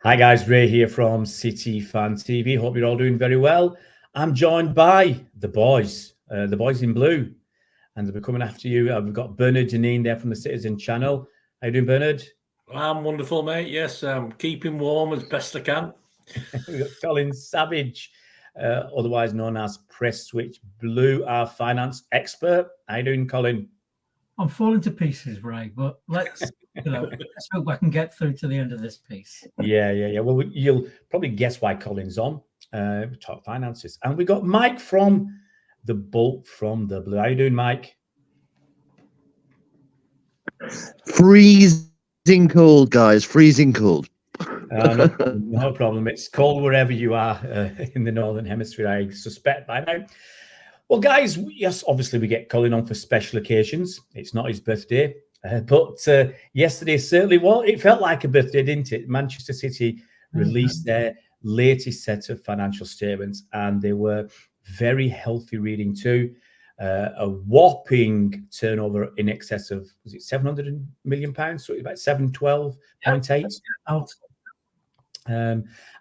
Hi guys, Ray here from City Fan TV. Hope you're all doing very well. I'm joined by the boys in blue, and they'll be coming after you. We've got Bernard Janine there from the Citizen Channel. How you doing, Bernard? I'm wonderful, mate. Yes, I'm keeping warm as best I can. We've got Colin Savage, otherwise known as Press Switch Blue, our finance expert. How you doing, Colin? I'm falling to pieces, Ray, but let's hope I can get through to the end of this piece. Yeah. Well, you'll probably guess why Colin's on. Talk finances. And we got Mike from the Bolt from the Blue. How you doing, Mike? Freezing cold, guys. Freezing cold. No problem. It's cold wherever you are in the Northern Hemisphere, I suspect by now. Well, guys, yes, obviously we get Colin on for special occasions. It's not his birthday, but yesterday certainly, well, it felt like a birthday, didn't it? Manchester City released their latest set of financial statements, and they were very healthy reading too. A whopping turnover in excess of, was it £700 million? So it's about 712.8.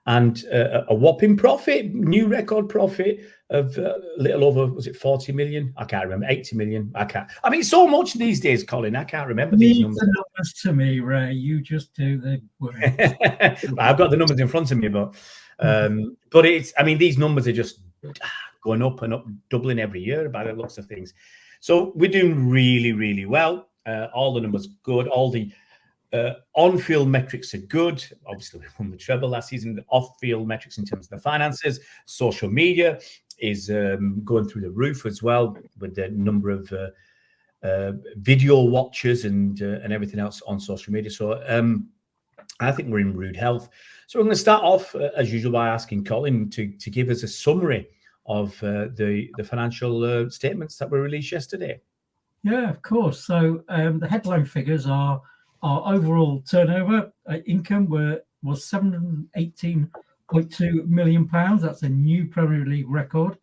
And a whopping profit, new record profit of a little over, was it 40 million? I can't remember, 80 million. I mean, so much these days, Colin, I can't remember these numbers. The numbers to me, Ray, you just do the work. I've got the numbers in front of me, but it's, I mean, these numbers are just going up and up, doubling every year by the looks of things. So we're doing really, really well. All the numbers good. All the on-field metrics are good. Obviously, we won the treble last season. The off-field metrics in terms of the finances, social media is going through the roof as well, with the number of video watchers and everything else on social media. So I think we're in rude health. So we're going to start off as usual by asking Colin to give us a summary of the financial statements that were released yesterday. Yeah, of course. So the headline figures are our overall turnover income was £718.2 million. That's a new Premier League record,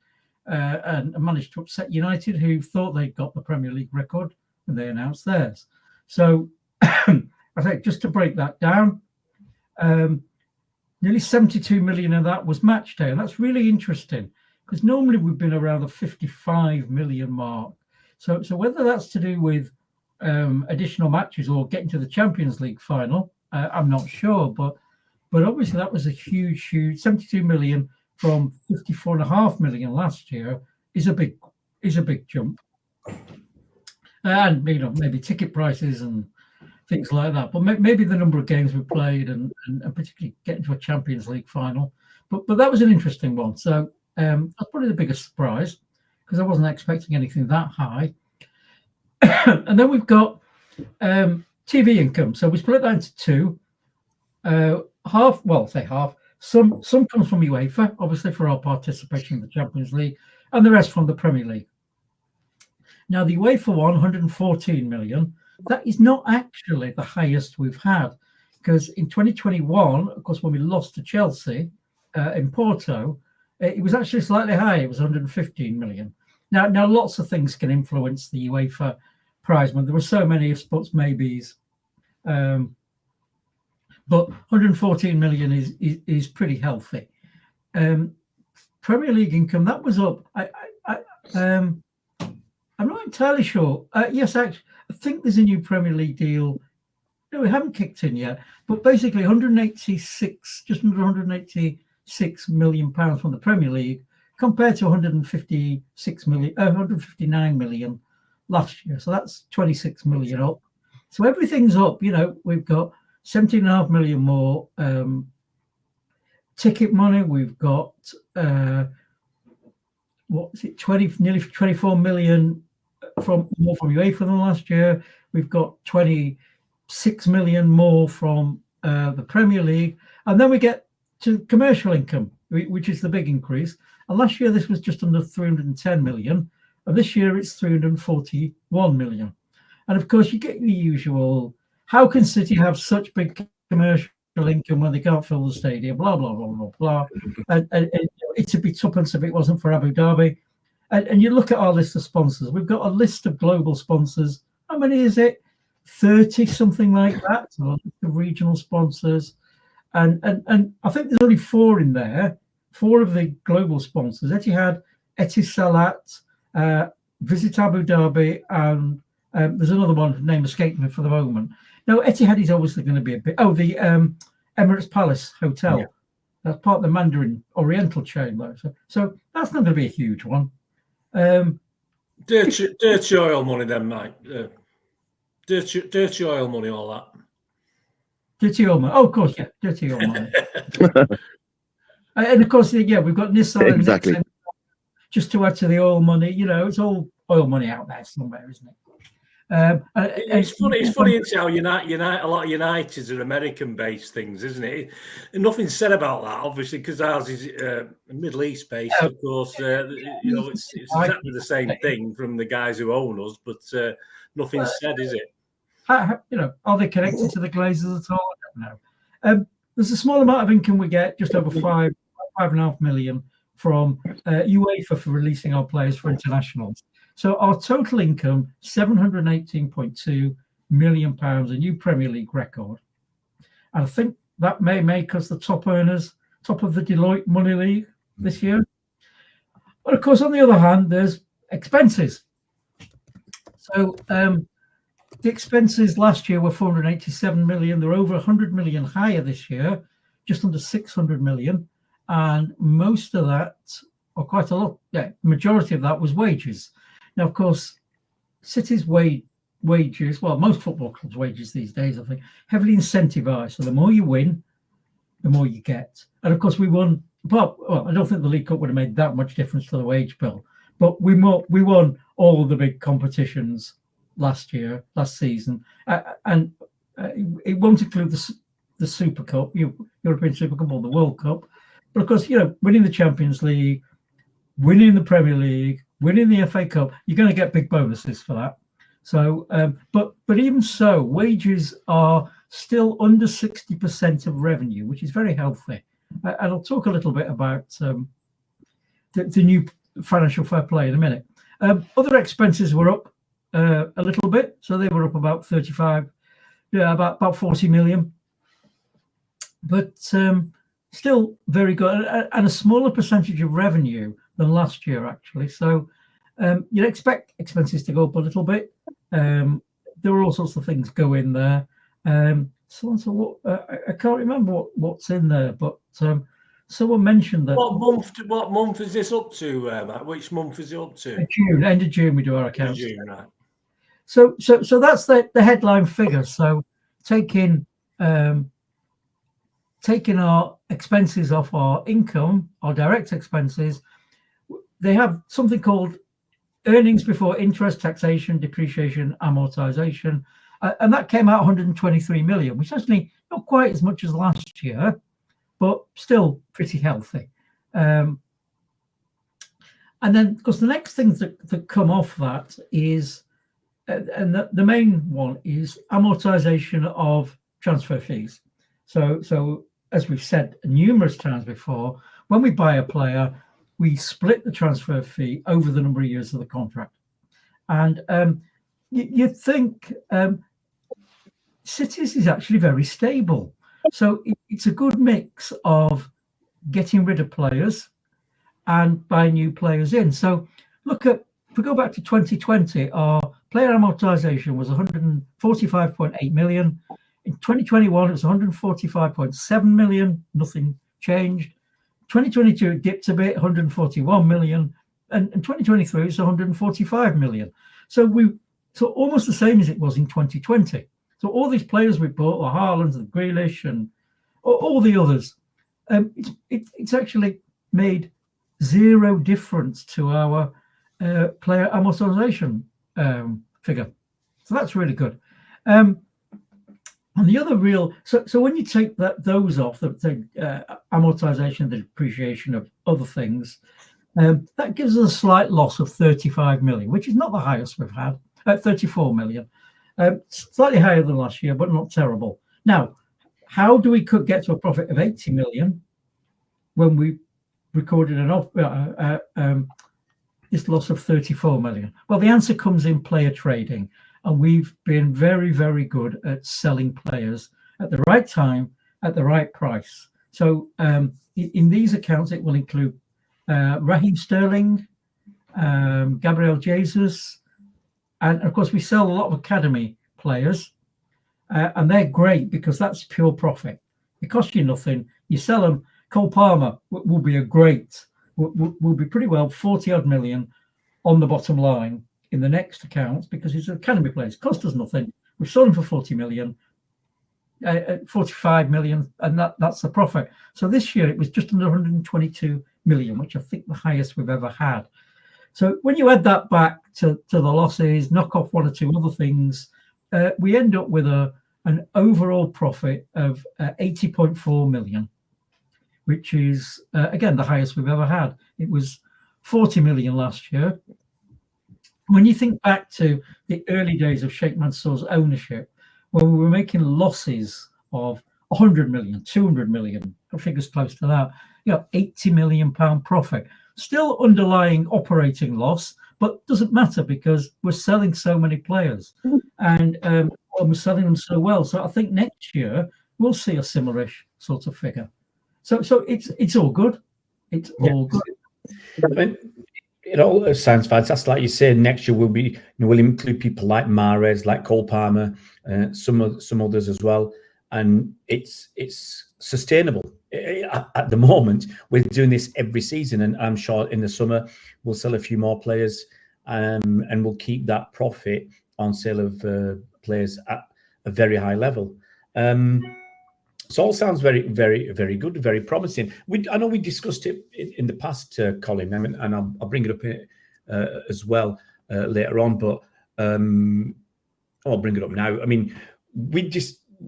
and managed to upset United, who thought they'd got the Premier League record, and they announced theirs. So I think just to break that down, nearly 72 million of that was match day, and that's really interesting because normally we've been around the 55 million mark. So whether that's to do with additional matches or getting to the Champions League final, I'm not sure, but obviously that was a huge 72 million from 54.5 million last year is a big jump. And maybe ticket prices and things like that, but maybe the number of games we played and particularly getting to a Champions League final. But that was an interesting one. So that's probably the biggest surprise because I wasn't expecting anything that high. And then we've got TV income. So we split that into two. Half. Some comes from UEFA, obviously, for our participation in the Champions League, and the rest from the Premier League. Now, the UEFA one, 114 million, that is not actually the highest we've had, because in 2021, of course, when we lost to Chelsea in Porto, it was actually slightly higher. It was 115 million. Now, lots of things can influence the UEFA prize money. There were so many sports maybes, but 114 million is pretty healthy. Premier League income, that was up. I'm not entirely sure. Yes, actually, I think there's a new Premier League deal. No, we haven't kicked in yet, but basically just under 186 million pounds from the Premier League, compared to 159 million last year. So that's 26 million up. So everything's up. We've got 17.5 million more ticket money. We've got nearly 24 million from UEFA than last year. We've got 26 million more from the Premier League, and then we get to commercial income, which is the big increase. And last year, this was just under 310 million. And this year, it's 341 million. And of course, you get the usual, how can City have such big commercial income when they can't fill the stadium, blah, blah, blah, blah, blah. And it'd be tuppence if it wasn't for Abu Dhabi. And you look at our list of sponsors. We've got a list of global sponsors. How many is it? 30, something like that. So the regional sponsors. and I think there's only 4 in there. 4 of the global sponsors: Etihad, Etisalat, Visit Abu Dhabi, and there's another one, name escaping me for the moment. No, Etihad is obviously going to be a bit. Oh, the Emirates Palace Hotel. Yeah. That's part of the Mandarin Oriental chain, though. So that's not going to be a huge one. Dirty oil money, then, mate. Dirty oil money, all that. Dirty oil money. Oh, of course, yeah, dirty oil money. And of course, yeah, we've got Nissan exactly. And just to add to the oil money, it's all oil money out there somewhere, isn't it? It's funny. It's how a lot of Uniteds are American-based things, isn't it? And nothing's said about that, obviously, because ours is Middle East-based. Of course, it's exactly the same thing from the guys who own us, but nothing's said, is it? Are they connected to the Glazers at all? I don't know. There's a small amount of income we get, just over 5.5 million from UEFA for releasing our players for internationals. So our total income, £718.2 million, a new Premier League record. And I think that may make us the top earners, top of the Deloitte Money League this year. But of course, on the other hand, there's expenses. So the expenses last year were 487 million. They're over 100 million higher this year, just under 600 million. And most of that, or quite a lot, majority of that was wages. Now, of course, City's wages, well, most football clubs' wages these days, I think, heavily incentivized. So the more you win, the more you get. And of course, we won. Well, I don't think the League Cup would have made that much difference to the wage bill, but we won all the big competitions last season, and it won't include the Super Cup, European Super Cup, or the World Cup. But of course, winning the Champions League, winning the Premier League, winning the FA Cup, you're going to get big bonuses for that. So, but even so, wages are still under 60% of revenue, which is very healthy. And I'll talk a little bit about the new financial fair play in a minute. Other expenses were up a little bit, so they were up about 40 million, but still very good, and a smaller percentage of revenue than last year, actually. So you'd expect expenses to go up a little bit. There were all sorts of things go in there. So I can't remember what's in there, but someone mentioned that. What month is this up to, Matt? Which month is it up to? June, end of June, we do our accounts. June, right. So that's the headline figure. So taking our expenses off our income, our direct expenses, they have something called earnings before interest, taxation, depreciation, amortization, and that came out 123 million, which is actually not quite as much as last year, but still pretty healthy. And then, of course, the next things that come off that is, and the main one is amortization of transfer fees. So as we've said numerous times before, when we buy a player, we split the transfer fee over the number of years of the contract. And you'd think City's is actually very stable. So it's a good mix of getting rid of players and buying new players in. So look at, if we go back to 2020, our player amortization was 145.8 million. In 2021, it was 145.7 million. Nothing changed. 2022 it dipped a bit, 141 million, and in 2023 it's 145 million. So almost the same as it was in 2020. So all these players we bought, the Haalands, the Grealish, and all the others, it's actually made zero difference to our player amortization figure. So that's really good. And the other real, so when you take those off, the amortization, the depreciation of other things, that gives us a slight loss of 35 million, which is not the highest we've had, 34 million. Slightly higher than last year, but not terrible. Now, how do we get to a profit of 80 million when we recorded this loss of 34 million? Well, the answer comes in player trading. And we've been very, very good at selling players at the right time at the right price. So in these accounts, it will include Raheem Sterling, Gabriel Jesus, and of course we sell a lot of academy players, and they're great because that's pure profit. It costs you nothing. You sell them. Cole Palmer will be will be pretty well 40 odd million on the bottom line in the next accounts because he's an academy player. It cost us nothing. We sold him for 40 million, 45 million, and that's the profit. So this year it was just under 122 million, which I think the highest we've ever had. So when you add that back to the losses, knock off one or two other things, we end up with an overall profit of 80.4 million, which is, again, the highest we've ever had. It was 40 million last year. When you think back to the early days of Sheikh Mansour's ownership, when we were making losses of 100 million, 200 million, figures close to that, 80 million pound profit. Still underlying operating loss, but doesn't matter because we're selling so many players and we're selling them so well. So I think next year we'll see a similarish sort of figure. So it's all good. It's all good. I mean, it all sounds fantastic. Like you say, next year we'll include people like Mahrez, like Cole Palmer, some others as well, and it's sustainable. At the moment, we're doing this every season, and I'm sure in the summer we'll sell a few more players, and we'll keep that profit on sale of players at a very high level. So all sounds very, very, very good, very promising. I know we discussed it in the past, Colin, and I'll bring it up as well later on, but I'll bring it up now. I mean, we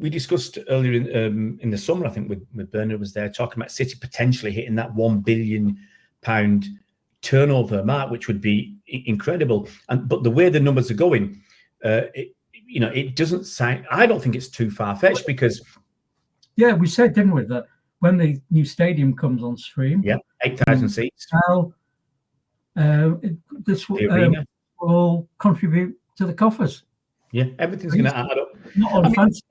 discussed earlier in the summer, I think, with Bernard was there, talking about City potentially hitting that £1 billion turnover mark, which would be incredible. But the way the numbers are going, it doesn't sound. I don't think it's too far fetched because. Yeah, we said, didn't we, that when the new stadium comes on stream, 8,000 seats. This will contribute to the coffers. Yeah, everything's going to add up. Not unfanciful.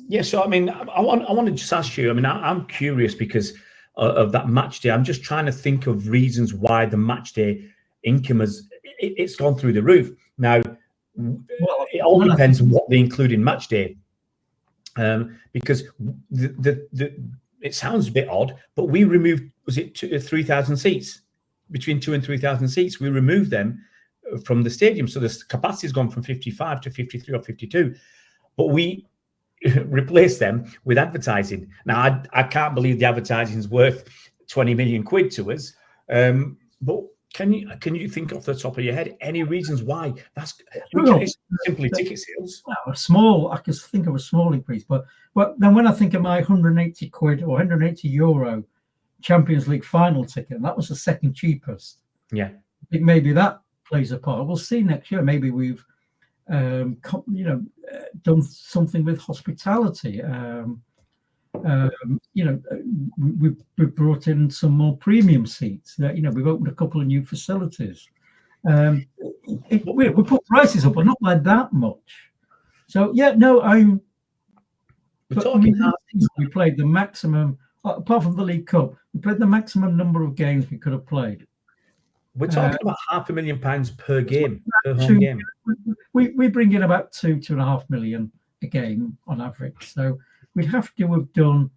Yeah, so I mean, I want to just ask you. I mean, I'm curious because of that match day. I'm just trying to think of reasons why the match day income it's gone through the roof. Now, it all depends on what they include in match day. Because it sounds a bit odd, but we removed, was it 3,000 seats? Between 2,000 and 3,000 seats, we removed them from the stadium. So the capacity has gone from 55 to 53 or 52, but we replaced them with advertising. Now, I can't believe the advertising is worth 20 million quid to us, but can you think off the top of your head any reasons why? It's simply ticket sales. Well, I can think of a small increase, but then when I think of my 180 quid or 180 euro Champions League final ticket, and that was the second cheapest. Yeah, I think maybe that plays a part. We'll see next year. Maybe we've done something with hospitality. We've brought in some more premium seats. We've opened a couple of new facilities. We put prices up, but not by that much. So we played the maximum, apart from the League Cup, we played the maximum number of games we could have played. We're talking about £500,000 per game, per home game. We bring in about 2.5 million a game on average. So we'd have to have done,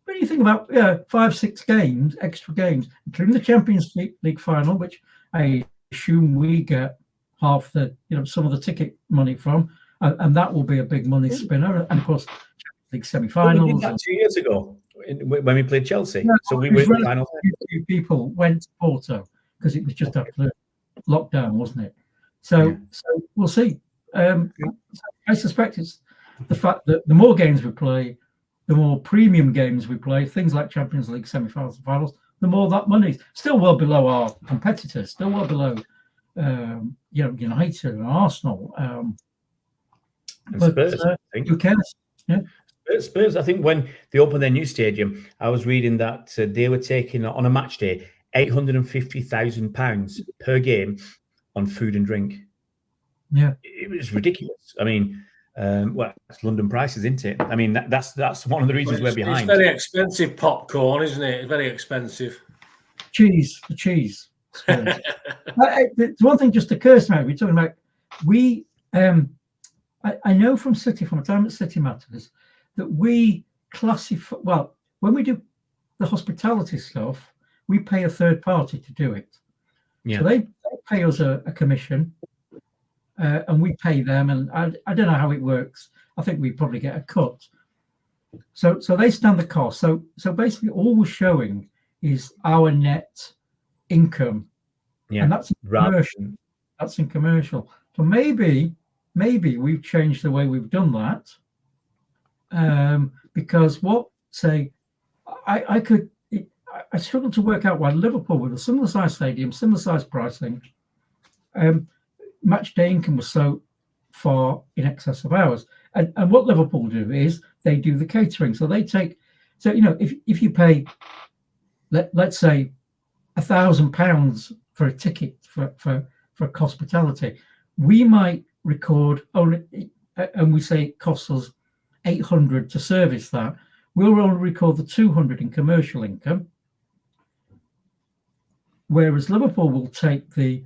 when you think about 5-6 games, extra games, including the Champions League final, which I assume we get half the, some of the ticket money from, and that will be a big money spinner. And of course, Champions League semi-finals. We did that 2 years ago when we played Chelsea. So we were in the final. Few people went to Porto because it was just after lockdown, wasn't it? So we'll see. I suspect it's the fact that the more games we play, the more premium games we play, things like Champions League semi-finals and finals, the more that money's still well below our competitors, still well below United and Arsenal. And Spurs, I think. Who cares? Yeah. Spurs, I think when they opened their new stadium, I was reading that they were taking on a match day £850,000 per game on food and drink. Yeah, it was ridiculous. I mean, Well, it's London prices, isn't it? I mean, that's one of the reasons we're behind. It's very expensive popcorn, isn't it? It's very expensive. The cheese. One thing just occurs to me. We're talking about I know from my time at City Matters, that we classify. Well, when we do the hospitality stuff, we pay a third party to do it. Yeah. So they pay us a commission, and we pay them. And I don't know how it works. I think we probably get a cut. So they stand the cost. So basically, all we're showing is our net income, and that's in commercial. That's in commercial. So maybe we've changed the way we've done that, because I struggle to work out why Liverpool, with a similar size stadium, similar size pricing, match day income was so far in excess of ours. And what Liverpool do is they do the catering. So they take, if you pay, let's say, £1,000 for a ticket for hospitality, we might record only, and we say it costs us 800 to service that. We'll only record the 200 in commercial income, whereas Liverpool will take the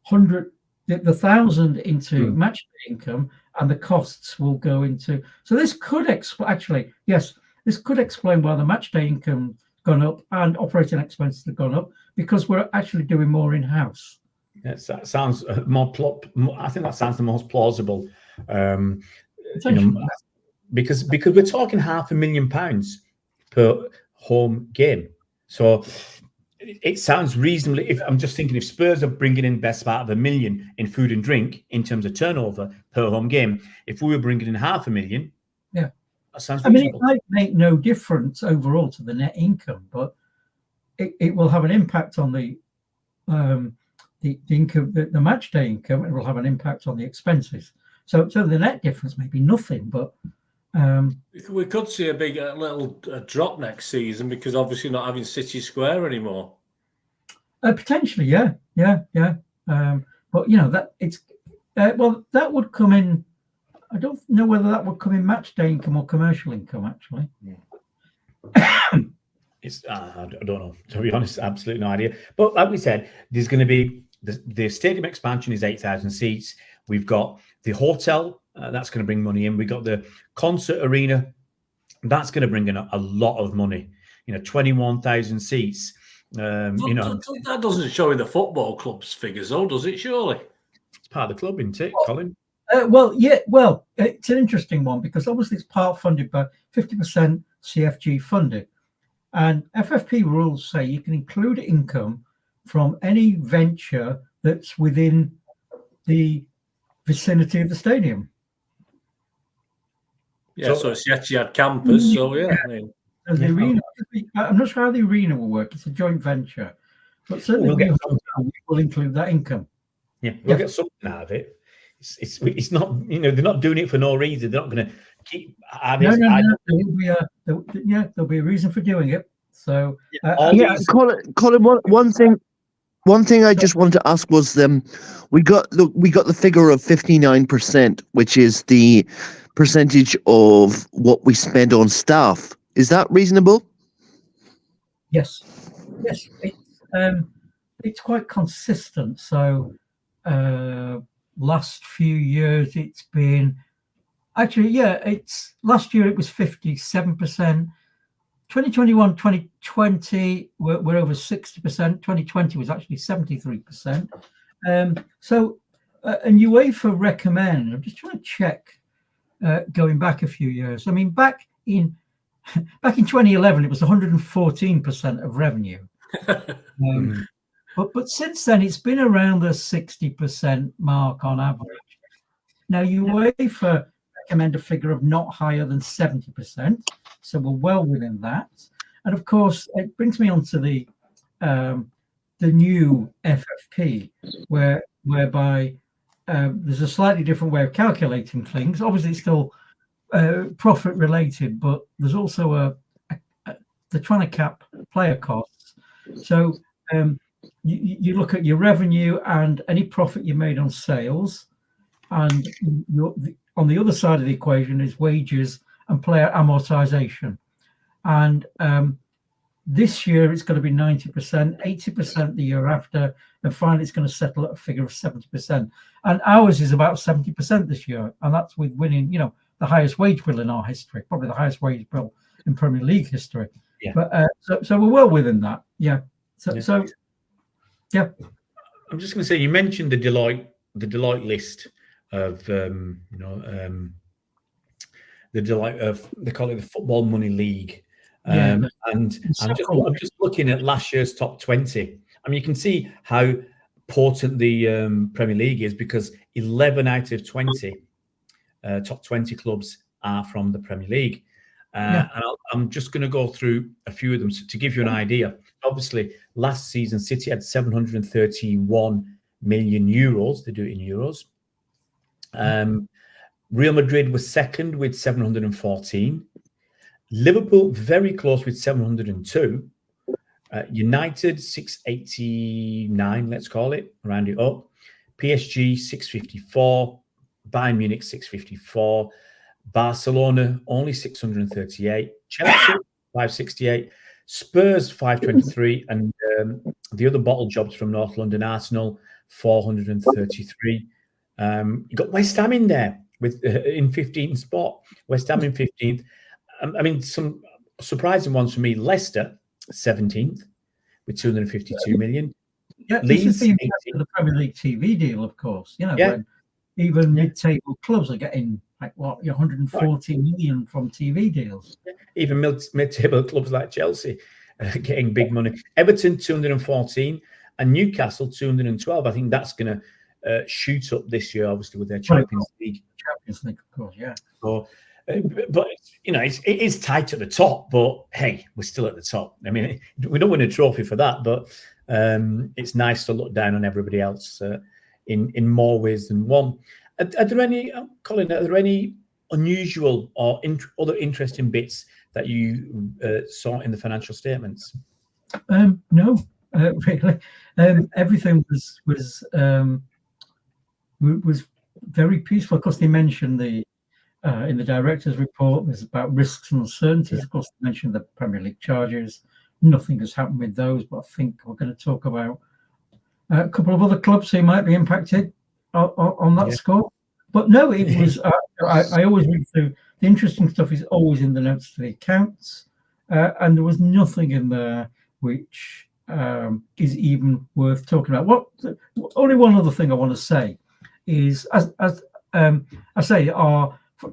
1,000 into match day income, and the costs will go into. So this could explain why the match day income gone up and operating expenses have gone up, because we're actually doing more in house. Yes, that sounds more. I think that sounds the most plausible, because we're talking £500,000 per home game. So it sounds reasonably. If I'm just thinking, if Spurs are bringing in best part of $1 million in food and drink in terms of turnover per home game, if we were bringing in £500,000, yeah, that sounds reasonable. I mean, it might make no difference overall to the net income, but it will have an impact on the income, the match day income. It will have an impact on the expenses. So the net difference may be nothing, but we could see a big little drop next season, because obviously not having City Square anymore. Potentially, yeah. But that it's that would come in. I don't know whether that would come in match day income or commercial income, actually. Yeah. It's I don't know, to be honest, absolutely no idea. But like we said, there's going to be the stadium expansion is 8,000 seats. We've got the hotel that's going to bring money in. We got the concert arena that's going to bring in a lot of money. 21,000 seats. That doesn't show in the football club's figures, though, does it? Surely it's part of the club, isn't it, Colin? It's an interesting one, because obviously it's part funded by 50% CFG funded. And FFP rules say you can include income from any venture that's within the vicinity of the stadium. Yeah, so it's the Etihad campus. So yeah. The arena, I'm not sure how the arena will work. It's a joint venture, but certainly we'll include that income. Yeah, we'll get something out of it. It's not, they're not doing it for no reason. They're not going to keep. There'll be a reason for doing it. So Colin, one thing I just wanted to ask was we got the figure of 59%, which is the percentage of what we spend on staff. Is that reasonable? Yes, it's quite consistent. So last few years it's been last year it was 57%. 2021, 2020, we're over 60%. 2020 was actually 73%. And UEFA recommend, I'm just trying to check, going back a few years. I mean, back in 2011, it was 114% of revenue. But since then, it's been around the 60% mark on average. Now, UEFA recommend a figure of not higher than 70%. So we're well within that. And of course, it brings me on to the new FFP, whereby there's a slightly different way of calculating things. Obviously, it's still profit related, but there's also they're trying to cap player costs. So you look at your revenue and any profit you made on sales, and on the other side of the equation is wages and player amortization. And this year it's going to be 90%, 80% the year after, and finally it's going to settle at a figure of 70%. And ours is about 70% this year, and that's with winning, the highest wage bill in our history, probably the highest wage bill in Premier League history. Yeah. But so we're well within that. Yeah. So yeah. I'm just going to say, you mentioned the Deloitte list of the Deloitte of, they call it the Football Money League. And I'm just looking at last year's top 20. I mean, you can see how important the Premier League is, because 11 out of 20 top 20 clubs are from the Premier League. And I'm just going to go through a few of them to give you an idea. Obviously, last season, City had 731 million euros. They do it in euros. Real Madrid was second with 714. Liverpool very close with 702. United 689, let's call it, round it up. PSG 654. Bayern Munich 654. Barcelona only 638. Chelsea 568. Spurs 523, and the other bottle jobs from North London, Arsenal 433. You got West Ham in there with in 15th spot. West Ham in 15th. I mean, some surprising ones for me. Leicester 17th with 252 million. Yeah, Leeds, this is the impact of the Premier League TV deal, of course. When even mid-table clubs are getting 140 million from TV deals. Even mid-table clubs like Chelsea getting big money. Everton 214 and Newcastle 212. I think that's going to shoot up this year, obviously, with their Champions League. Champions League, of course, yeah. So, but it is tight at the top. But hey, we're still at the top. I mean, we don't win a trophy for that, but it's nice to look down on everybody else in more ways than one. Are there any, Colin? Are there any unusual or other interesting bits that you saw in the financial statements? No, really. Everything was very peaceful. Of course, they mentioned in the director's report, there's about risks and uncertainties. Yeah. Of course, they mentioned the Premier League charges. Nothing has happened with those, but I think we're going to talk about a couple of other clubs who might be impacted on that score. But no, it was. I always read through. The interesting stuff is always in the notes to the accounts, and there was nothing in there which is even worth talking about. Only one other thing I want to say is, as I say,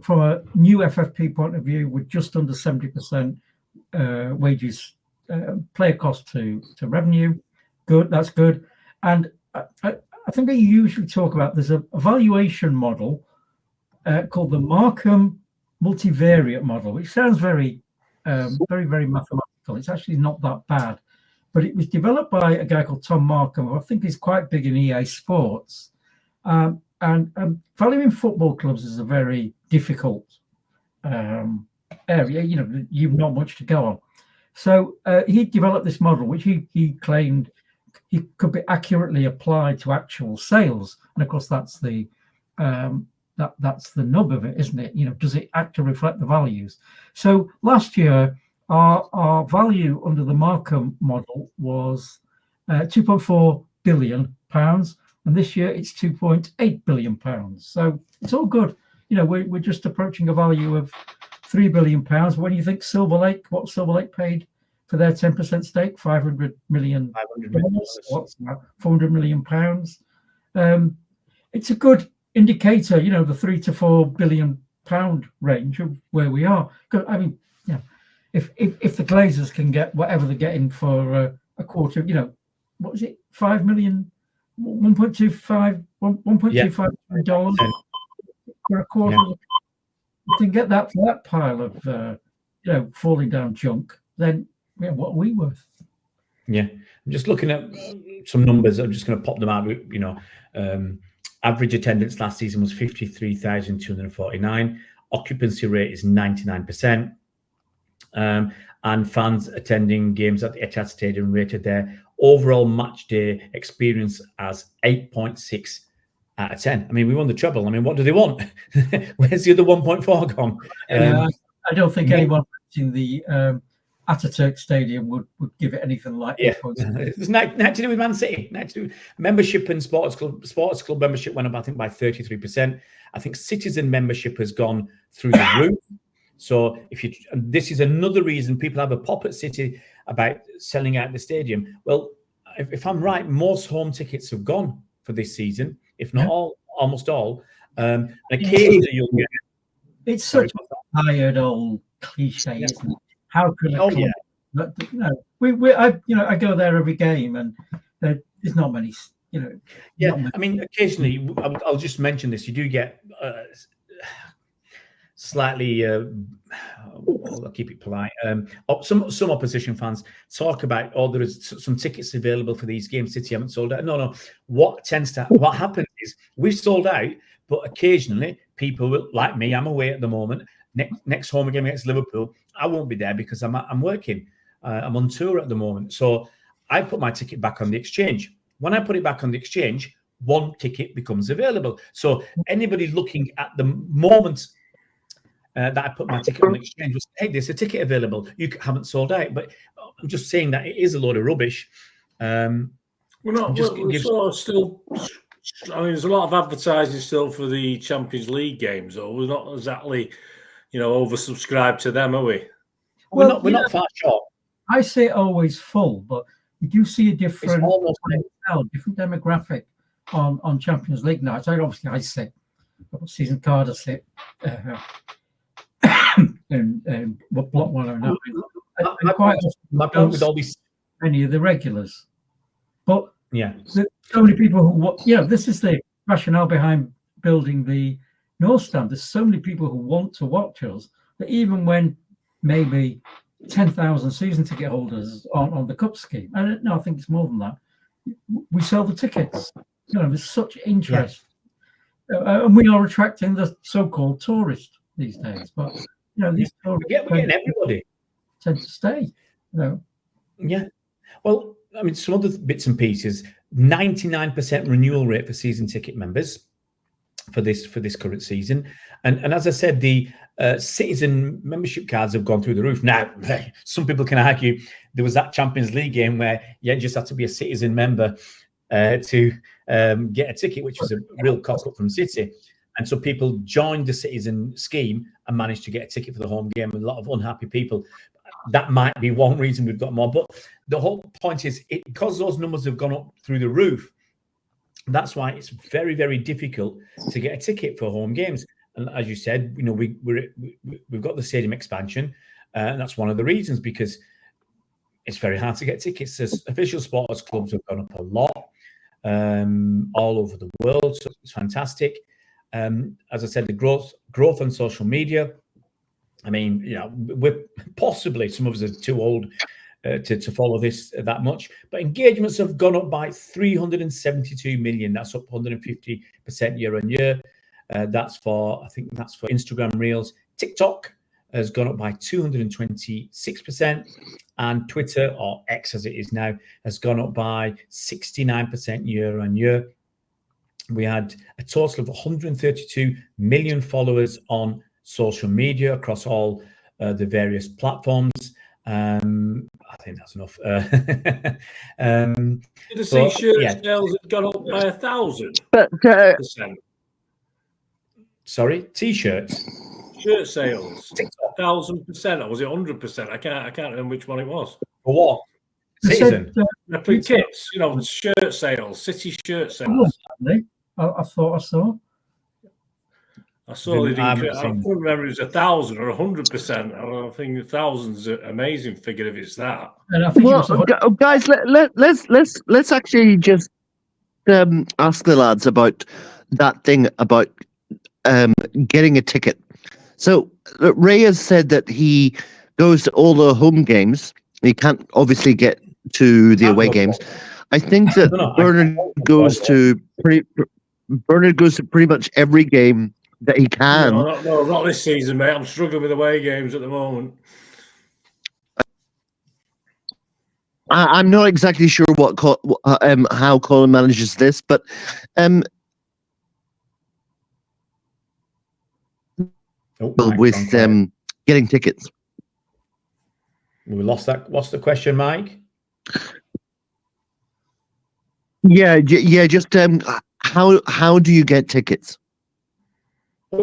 from a new FFP point of view, we're just under 70% wages, player cost to revenue. Good, that's good. And I think they usually talk about, there's a valuation model called the Markham multivariate model, which sounds very, very mathematical. It's actually not that bad, but it was developed by a guy called Tom Markham, who I think is quite big in EA Sports. And valuing football clubs is a very difficult area. You've not much to go on. So he developed this model, which he claimed he could be accurately applied to actual sales, and of course that's the nub of it, isn't it? Does it actually reflect the values? So last year, our value under the Markham model was £2.4 billion, and this year it's £2.8 billion. So it's all good. We're just approaching a value of £3 billion. When you think Silver Lake, what Silver Lake paid for their 10% stake, $500 million. What's that? £400 million. It's a good indicator, the £3 to £4 billion range of where we are. I mean, if the Glazers can get whatever they're getting for a quarter, what was it, 5 million, 1.25 million for a quarter. You can get that for that pile of falling down junk. Then what are we worth? Yeah, I'm just looking at some numbers. I'm just going to pop them out. Average attendance last season was 53,249. Occupancy rate is 99%. And fans attending games at the Etihad Stadium rated their overall match day experience as 8.6 out of 10. I mean, we won the treble. I mean, what do they want? Where's the other 1.4 gone? I don't think anyone in the Ataturk Stadium would give it anything like 8 points. It's nothing to do with Man City. Nothing to do membership and sports club membership went up, I think, by 33%. I think citizen membership has gone through the roof. So this is another reason people have a pop at City about selling out the stadium. Well, if I'm right, most home tickets have gone for this season, if not all, almost all. Occasionally you'll get. It's such a tired old cliche, isn't it? How could it? I go there every game, and there's not many. I mean, occasionally I'll just mention this. You do get slightly. I'll keep it polite. Some opposition fans talk about, there is some tickets available for these games. City haven't sold out. No. What happens is we've sold out, but occasionally people will, like me. I'm away at the moment. Next home game against Liverpool, I won't be there because I'm working. I'm on tour at the moment, so I put my ticket back on the exchange. When I put it back on the exchange, one ticket becomes available. So anybody looking at the moment that I put my ticket on the exchange was, hey, there's a ticket available. You haven't sold out, but I'm just saying that it is a load of rubbish. Still. I mean, there's a lot of advertising still for the Champions League games, though. We're not exactly, oversubscribed to them, are we? We're not far short. I say always full, but you do see a different demographic on Champions League nights. Obviously, I sit season card. I sit and block 109. And quite often with all these many of the regulars, but so many people who this is the rationale behind building the North Stand. There's so many people who want to watch us that even when maybe 10,000 season ticket holders on the cup scheme, I think it's more than that, we sell the tickets. There's such interest, and we are attracting the so-called tourist these days. But these tourists, we're getting everybody tend to stay. Yeah. Well, I mean, some other bits and pieces. 99% renewal rate for season ticket members for this current season, and as I said, the citizen membership cards have gone through the roof. Now, some people can argue there was that Champions League game where you just had to be a citizen member to get a ticket, which was a real cost up from City. And so people joined the citizen scheme and managed to get a ticket for the home game. A lot of unhappy people. That might be one reason we've got more. But the whole point is, because those numbers have gone up through the roof, that's why it's very, very difficult to get a ticket for home games. And as you said, we've got the stadium expansion, and that's one of the reasons, because it's very hard to get tickets. There's official sports clubs have gone up a lot all over the world, so it's fantastic. As I said, the growth on social media. I mean, we're possibly, some of us are too old to follow this that much, but engagements have gone up by 372 million. That's up 150% year on year. That's for Instagram Reels. TikTok has gone up by 226%, and Twitter, or X as it is now, has gone up by 69% year on year. We had a total of 132 million followers on social media across all the various platforms. I think that's enough. Did the shirt sales had gone up by 1,000%? Sorry, t-shirts. Shirt sales 1,000%, or was it 100%? I can't remember which one it was. For what? Season. For kits, shirt sales, City shirt sales. I thought I saw. I couldn't remember if it was 1,000 or 100%. I think 1,000's an amazing figure if it's that. And I think guys, let's actually just ask the lads about that thing about getting a ticket. So Ray has said that he goes to all the home games. He can't obviously get to the away games. I think that Bernard goes to pretty much every game that he can. No, not this season, mate. I'm struggling with away games at the moment. I'm not exactly sure how Colin manages this, but with getting tickets. We lost that. What's the question, Mike? Yeah. Just how do you get tickets?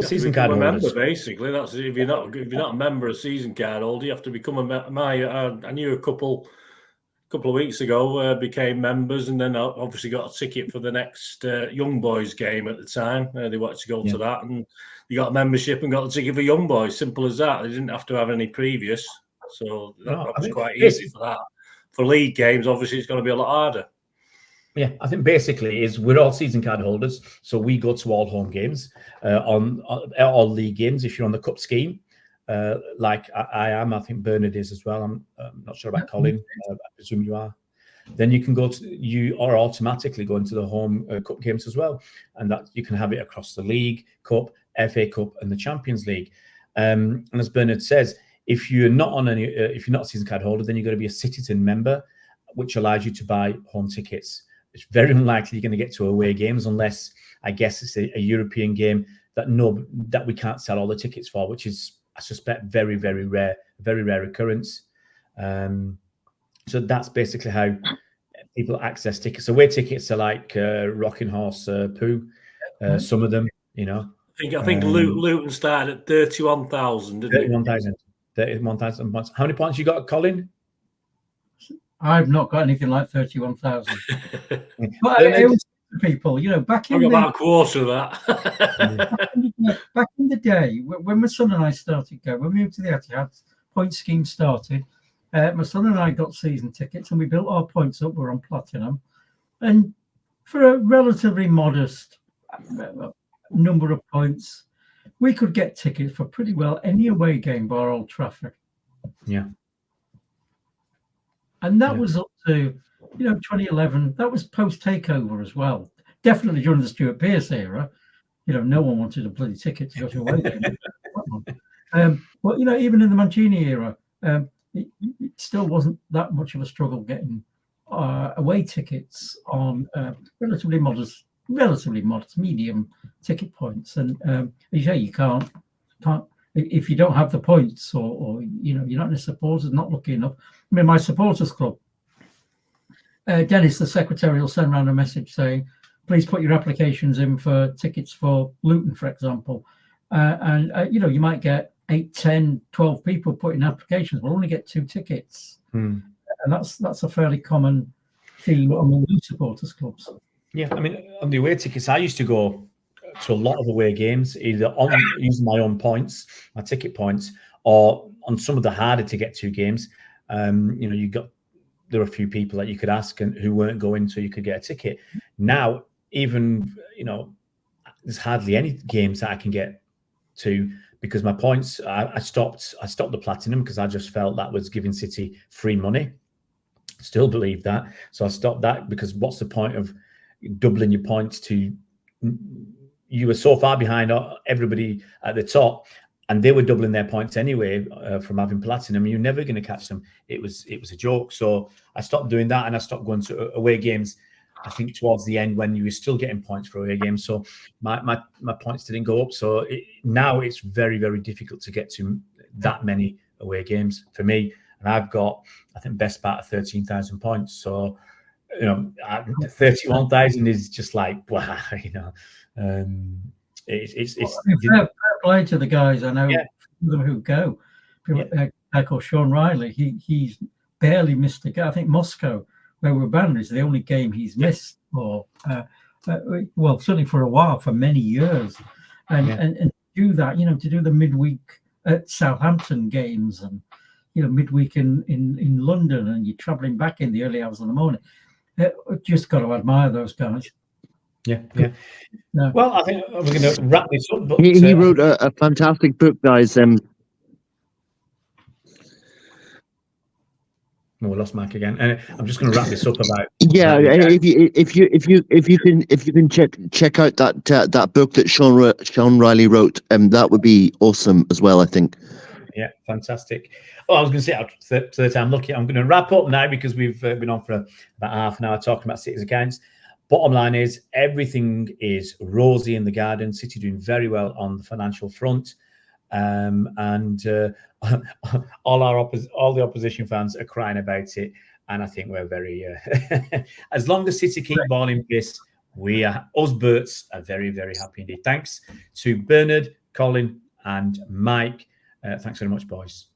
Season card a holders. member, basically. That's if you're not a member, a season card holder, you have to become a member. I knew a couple of weeks ago became members, and then obviously got a ticket for the next Young Boys game at the time. They wanted to go to that, and you got a membership and got the ticket for Young Boys. Simple as that. They didn't have to have any previous, so that was quite easy for that. For league games, obviously, it's going to be a lot harder. Yeah, I think basically we're all season card holders, so we go to all home games, on all league games. If you're on the cup scheme, like I am, I think Bernard is as well. I'm not sure about Colin. I presume you are. Then you are automatically going to the home cup games as well, and that you can have it across the league, cup, FA Cup, and the Champions League. And as Bernard says, if you're not if you're not a season card holder, then you're going to be a citizen member, which allows you to buy home tickets. It's very unlikely you're going to get to away games unless, I guess, it's a European game that we can't sell all the tickets for, which is, I suspect, very, very rare occurrence. So that's basically how people access tickets. Away tickets are like Rocking Horse Poo. Some of them, I think Luton started at 31,000. 31,000 points. How many points you got, Colin? I've not got anything like 31,000. But I always say to people, back in about a quarter of that. back in the day, when my son and I started going, when we moved to the Etihad, point scheme started. My son and I got season tickets, and we built our points up. We're on platinum, and for a relatively modest number of points, we could get tickets for pretty well any away game bar Old Trafford. Yeah. And that was up to, 2011. That was post takeover as well. Definitely during the Stuart Pearce era. No one wanted a bloody ticket to go to away game. But even in the Mancini era, it still wasn't that much of a struggle getting away tickets on relatively modest, medium ticket points. And as you say, you can't if you don't have the points, or you're not in a supporters, not lucky enough. I mean, my supporters club, Dennis, the secretary, will send around a message saying, please put your applications in for tickets for Luton, for example. And you might get 8, 10, 12 people putting applications. We'll only get 2 tickets. And that's a fairly common theme among the supporters clubs. Yeah, I mean, on the away tickets, I used to go to a lot of away games, either using my own points, my ticket points, or on some of the harder to get to games. There were a few people that you could ask and who weren't going, so you could get a ticket. Now, even there's hardly any games that I can get to because my points. I stopped the platinum because I just felt that was giving City free money. Still believe that, so I stopped that because what's the point of doubling your points to? You were so far behind everybody at the top, and they were doubling their points anyway from having platinum. You're never going to catch them. It was a joke. So I stopped doing that, and I stopped going to away games. I think towards the end when you were still getting points for away games. So my points didn't go up. So now it's very, very difficult to get to that many away games for me. And I've got, I think, best part of 13,000 points. So 31,000 is just like wow, it's fair play to the guys. I know them who go. Like Sean Riley, he's barely missed a game. I think Moscow, where we're banned, is the only game he's missed for well, certainly for a while, for many years. And do that, to do the midweek at Southampton games and midweek in London, and you're traveling back in the early hours of the morning. Just got to admire those guys. Yeah. Well, I think we're going to wrap this up. But, he wrote a fantastic book, guys. We lost Mike again, and I'm just going to wrap this up about. Yeah, if you can check out that book that Sean Riley wrote, that would be awesome as well, I think. Yeah, fantastic. Oh, I was going to say, to the time, look, I'm going to wrap up now because we've been on for about half an hour talking about City's accounts. Bottom line is everything is rosy in the garden. City doing very well on the financial front. and all the opposition fans are crying about it. And I think we're very, as long as City keep ball in place, us Berts are very, very happy indeed. Thanks to Bernard, Colin, and Mike. Thanks very much, boys.